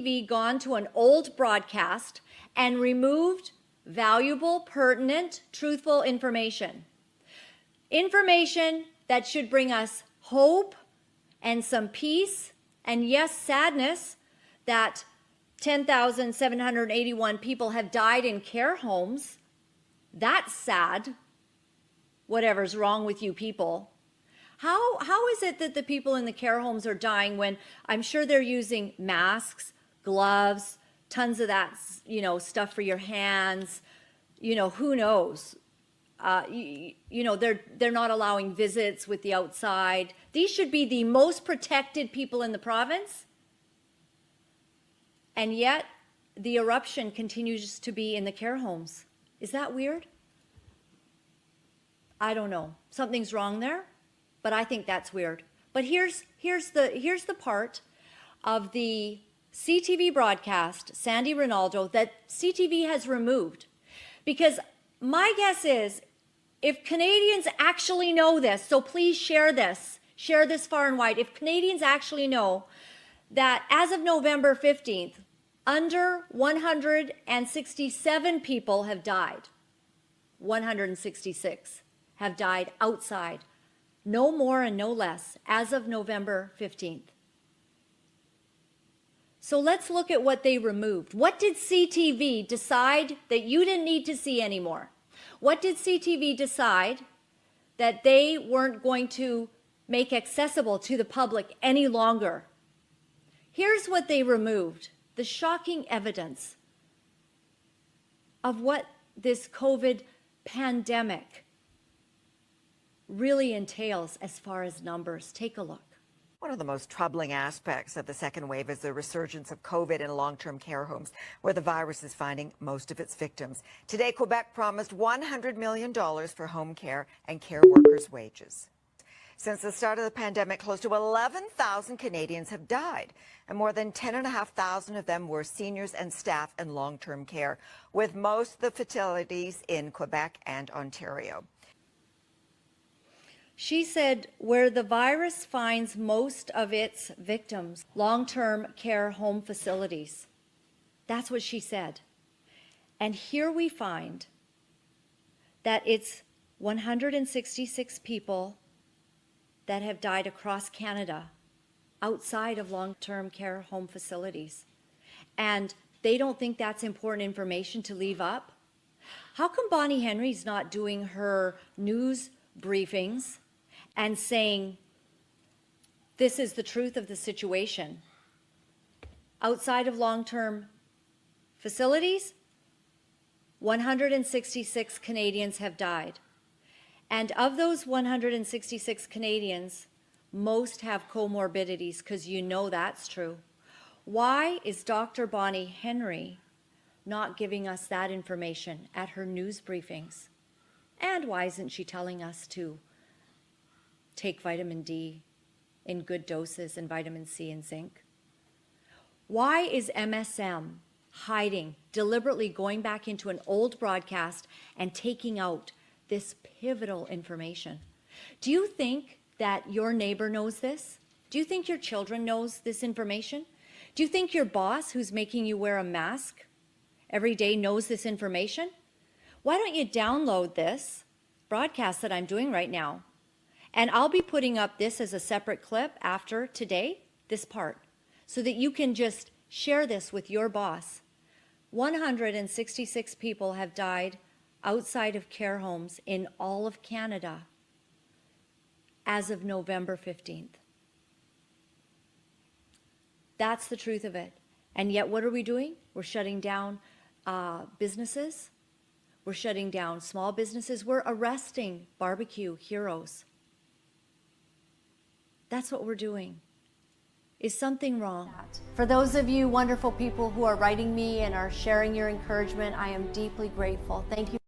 CTV gone to an old broadcast and removed valuable, pertinent, truthful information. Information that should bring us hope and some peace, and yes, sadness that 10,781 people have died in care homes. That's sad. Whatever's wrong with you people. How is it that the people in the care homes are dying when I'm sure they're using masks, gloves, tons of that, stuff for your hands, who knows? They're not allowing visits with the outside. These should be the most protected people in the province. And yet the eruption continues to be in the care homes. Is that weird? I don't know. Something's wrong there, but I think that's weird. But here's the part of the CTV broadcast, Sandy Ronaldo, that CTV has removed. Because my guess is, if Canadians actually know this, so please share this far and wide, if Canadians actually know that as of November 15th, under 167 people have died. 166 have died outside. No more and no less as of November 15th. So let's look at what they removed. What did CTV decide that you didn't need to see anymore? What did CTV decide that they weren't going to make accessible to the public any longer? Here's what they removed: the shocking evidence of what this COVID pandemic really entails as far as numbers. Take a look. One of the most troubling aspects of the second wave is the resurgence of COVID in long-term care homes, where the virus is finding most of its victims. Today, Quebec promised $100 million for home care and care workers' wages. Since the start of the pandemic, close to 11,000 Canadians have died, and more than 10,500 of them were seniors and staff in long-term care, with most of the facilities in Quebec and Ontario. She said, where the virus finds most of its victims, long-term care home facilities. That's what she said. And here we find that it's 166 people that have died across Canada outside of long-term care home facilities. And they don't think that's important information to leave up. How come Bonnie Henry's not doing her news briefings and saying, this is the truth of the situation? Outside of long-term facilities, 166 Canadians have died. And of those 166 Canadians, most have comorbidities, because you know that's true. Why is Dr. Bonnie Henry not giving us that information at her news briefings? And why isn't she telling us to take vitamin D in good doses and vitamin C and zinc? Why is MSM hiding, deliberately going back into an old broadcast and taking out this pivotal information? Do you think that your neighbor knows this? Do you think your children knows this information? Do you think your boss, who's making you wear a mask every day, knows this information? Why don't you download this broadcast that I'm doing right now? And I'll be putting up this as a separate clip after today, this part, so that you can just share this with your boss. 166 people have died outside of care homes in all of Canada as of November 15th. That's the truth of it. And yet what are we doing? We're shutting down businesses. We're shutting down small businesses. We're arresting barbecue heroes. That's what we're doing. Is something wrong? For those of you wonderful people who are writing me and are sharing your encouragement, I am deeply grateful. Thank you.